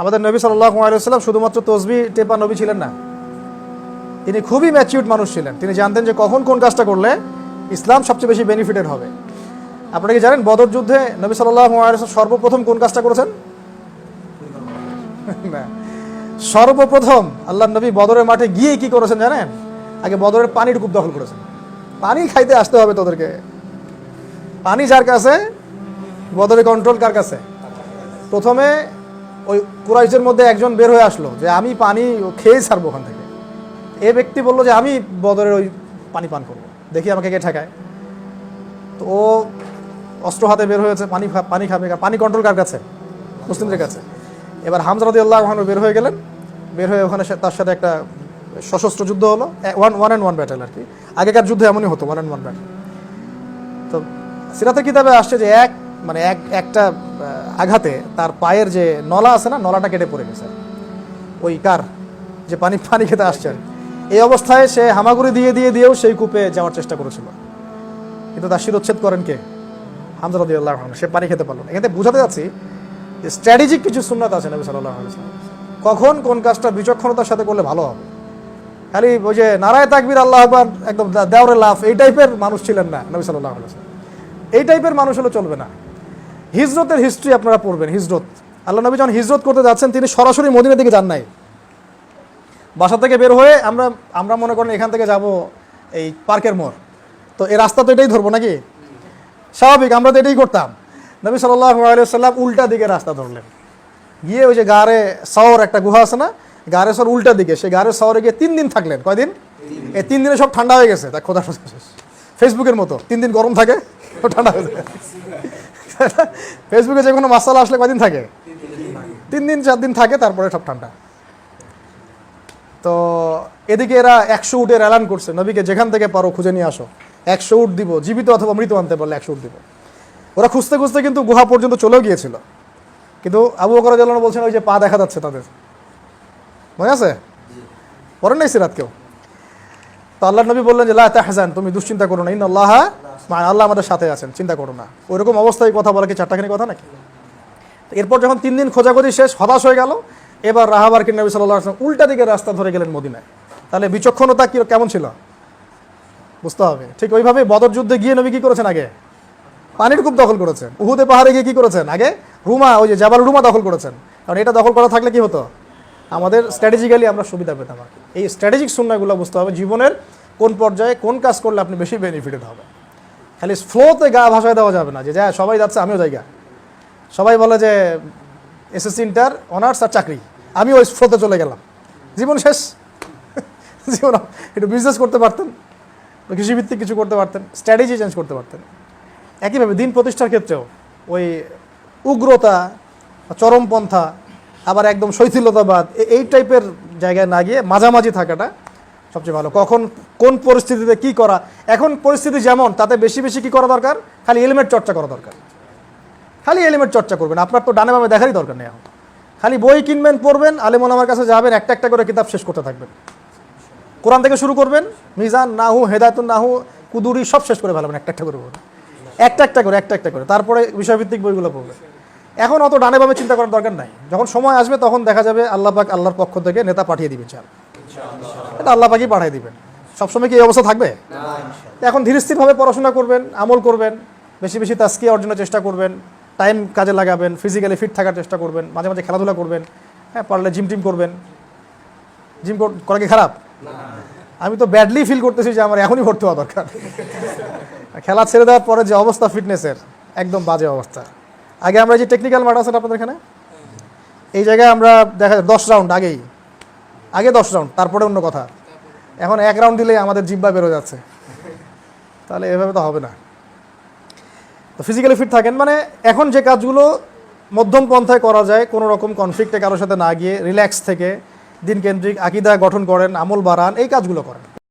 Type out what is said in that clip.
আমাদের নবী সাল্লাল্লাহু আলাইহি ওয়াসাল্লাম শুধুমাত্র তসবিহ টেপা নবী ছিলেন না, তিনি খুবই ম্যাচিউরড মানুষ ছিলেন। তিনি জানতেন যে কখন কোন কাজটা করলে ইসলাম সবচেয়ে বেশি বেনিফিটেড হবে। আপনারা কি জানেন বদর যুদ্ধে নবী সাল্লাল্লাহু আলাইহি ওয়াসাল্লাম সর্বপ্রথম কোন কাজটা করেছেন? না, সর্বপ্রথম আল্লাহর নবী বদরের মাঠে গিয়ে কি করেছেন জানেন? আগে বদরের পানির কূপ দখল করেছেন। পানি খাইতে আসতে হবে তোদেরকে। পানি যার কাছে, বদরের কন্ট্রোল কার কাছে? প্রথমে ওই কুরাইশের মধ্যে একজন বের হয়ে আসলো যে আমি পানি খেয়ে ছাড়বো ওখান থেকে। এ ব্যক্তি বললো যে আমি বদরের ওই পানি পান করবো, দেখি আমাকে কে ঠেকায়। তো ও অস্ত্র হাতে বের হয়েছে, পানি খাবে। পানি কন্ট্রোল কার কাছে? মুসলিমদের কাছে। এবার হামজা রাদিয়াল্লাহু আনহু বের হয়ে গেলেন। বের হয়ে ওখানে তার সাথে একটা সশস্ত্র যুদ্ধ হলো, ওয়ান অ্যান্ড ওয়ান ব্যাটেল আর কি। আগেকার যুদ্ধে এমনই হতো, ওয়ান অ্যান্ড ওয়ান ব্যাটেল। তো সিরাতের কিতাবে আসছে যে একটা আঘাতে তার পায়ের যে নলা আছে না, নলাটা কেটে পড়ে গেছে। ওই কার যে পানি খেতে আসছে, এই অবস্থায় সে হামাগুড়ি দিয়েও সেই কূপে যাওয়ার চেষ্টা করেছিল, কিন্তু তার শিরোচ্ছেদ করেন কে? হামজা রাদিয়াল্লাহু আনহু। সে পানি খেতে পারলো না। এখানে বুঝাতে যাচ্ছি যে স্ট্র্যাটেজিক কিছু সুন্নাত আছে নবী সাল্লাল্লাহু আলাইহি ওয়াসাল্লাম, কখন কোন কাজটা বিচক্ষণতার সাথে করলে ভালো হবে। খালি ওই যে নারায়ে তাকবীর আল্লাহু আকবার একদম দেওরে লাফ, এই টাইপের মানুষ ছিলেন না নবী সাল্লাল্লাহু আলাইহি ওয়াসাল্লাম। এই টাইপের মানুষ হলে চলবে না। হিজরতের হিস্ট্রি আপনারা পড়বেন। হিজরত, আল্লাহ নবী যখন হিজরত করতে যাচ্ছেন, তিনি সরাসরি মদিনার দিকে যান নাই। বাসা থেকে বের হয়ে আমরা মনে করেন এখান থেকে যাব এই পার্কের মোড়, তো এই রাস্তা তো এটাই ধরবো নাকি? স্বাভাবিক, আমরা তো এটাই করতাম। নবী সাল্লাল্লাহু আলাইহি ওয়াসাল্লাম উল্টা দিকে রাস্তা ধরলেন, গিয়ে ওই যে গারে সওর একটা গুহা আছে না, গারে সওর উল্টা দিকে, সেই গারে সওরে গিয়ে 3 দিন থাকলেন। কয়দিন? এই 3 দিনে সব ঠান্ডা হয়ে গেছে। তা খোদা ফেসবুকের মতো 3 দিন গরম থাকে, ঠান্ডা হয়ে যায়। ফেসবুকে যে কোনো মাসালা আসলে কয়দিন থাকে? 3 দিন 4 দিন থাকে, তারপরে সব ঠান্ডা। তো এদিকে এরা 100 উটের এলান করছে, নবীকে যেখান থেকে পারো খুঁজে নিয়ে আসো, 100 উট দিব, জীবিত অথবা মৃত আনতে পারলে 100 উট দিব। ওরা খুঁজতে খুঁজতে কিন্তু গুহা পর্যন্ত চলেও গিয়েছিল, কিন্তু আবু বকর রাদিয়াল্লাহু আনহু বলছেন ওই যে পা দেখা যাচ্ছে তাদের, মনে আছে? পড়েন নাই সিরাত কেউ? তো আল্লাহর নবী বললেন যে লা তাহজান, তুমি দুশ্চিন্তা করো না, ইন্নাল্লাহা মা'আনা, আল্লাহ আমাদের সাথে আছেন, চিন্তা করো না। ওইরকম অবস্থায় কথা বলা কি চারটাখানি কথা নাকি? এরপর যখন 3 দিন খোঁজাখুঁজি শেষ, হতাশ হয়ে গেল, এবার রাহাবার কি নবী সাল্লাল্লাহু আলাইহি ওয়াসাল্লাম উল্টা দিকে রাস্তা ধরে গেলেন মদিনায়। তাহলে বিচক্ষণতা কেমন ছিল বুঝতে হবে। ঠিক ওইভাবে বদর যুদ্ধে গিয়ে নবী কি করেছেন? আগে পানির কূপ দখল করেছেন। উহুদে পাহাড়ে গিয়ে কি করেছেন? আগে রুমা, ওই যে জাবাল রুমা দখল করেছেন। কারণ এটা দখল করা থাকলে কি হতো? আমাদের স্ট্র্যাটেজিক্যালি আমরা সুবিধা পেতাম। এই স্ট্র্যাটেজিক সুন্নাহগুলো বুঝতে হবে, জীবনের কোন পর্যায়ে কোন কাজ করলে আপনি বেশি বেনিফিটেড হবে। খালি ফ্লোতে গা ভাসায় দেওয়া যাবে না যে যা সবাই যাচ্ছে আমিও যাই। সবাই বলে যে এসএসসি ইন্টার অনার্স আর চাকরি, আমি ওই ফ্লোতে চলে গেলাম, জীবন শেষ। জীবন একটু বিজনেস করতে পারতেন, কৃষিভিত্তিক কিছু করতে পারতেন, স্ট্র্যাটেজি চেঞ্জ করতে পারতেন। একইভাবে দিন প্রতিষ্ঠার ক্ষেত্রেও ওই উগ্রতা, চরমপন্থা, আবার একদম শৈথিলতাবাদ, এই টাইপের জায়গায় না গিয়ে মাঝামাঝি থাকাটা সবচেয়ে ভালো। কখন কোন পরিস্থিতিতে কি করা, এখন পরিস্থিতি যেমন তাতে বেশি বেশি কি করা দরকার? খালি এলিমেন্ট চর্চা করা দরকার। খালি এলিমেন্ট চর্চা করবেন, আপনার তো ডানে বামে দেখারই দরকার নেই। এখন খালি বই কিনবেন, পড়বেন, আলেম ওলামার কাছে যাবেন, একটা করে কিতাব শেষ করতে থাকবেন। কোরআন থেকে শুরু করবেন, মিজান, নাহু, হেদায়েতুন নাহু, কুদুরি সব শেষ করে ফেলবেন, একটা করে পড়বেন, একটা করে, তারপরে বিষয়ভিত্তিক বইগুলো পড়বেন। এখন অত ডানে বামে চিন্তা করার দরকার নাই। যখন সময় আসবে তখন দেখা যাবে আল্লাহ পাক আল্লাহর পক্ষ থেকে নেতা পাঠিয়ে দিবেন, এটা আল্লাহ পাকই পাঠিয়ে দিবেন। সবসময় কি এই অবস্থা থাকবে? এখন ধীরে স্থিরভাবে পড়াশোনা করবেন, আমল করবেন, বেশি বেশি তাজকিয়া অর্জনের চেষ্টা করবেন, টাইম কাজে লাগাবেন, ফিজিক্যালি ফিট থাকার চেষ্টা করবেন, মাঝে মাঝে খেলাধুলা করবেন, হ্যাঁ পারলে জিম করবেন। জিম করা কি খারাপ? আমি তো ব্যাডলি ফিল করতেছি যে আমার এখনই ভর্তি হওয়া দরকার। খেলা ছেড়ে দেওয়ার পরে যে অবস্থা ফিটনেসের, একদম বাজে অবস্থা। আগে আমরা যে টেকনিক্যাল মাঠ আছে আপনাদের এখানে, এই জায়গায় আমরা দেখা যায় 10 রাউন্ড আগে 10 রাউন্ড, তারপরে অন্য কথা। এখন 1 রাউন্ড দিলেই আমাদের জিব্বা বেরো যাচ্ছে, তাহলে এভাবে তো হবে না। তো ফিজিক্যালি ফিট থাকেন, মানে এখন যে কাজগুলো মধ্যম পন্থায় করা যায়, কোনো রকম কনফ্লিক্টে কারোর সাথে না গিয়ে রিল্যাক্স থেকে দিনকেন্দ্রিক আকীদা গঠন করেন, আমল বাড়ান, এই কাজগুলো করেন।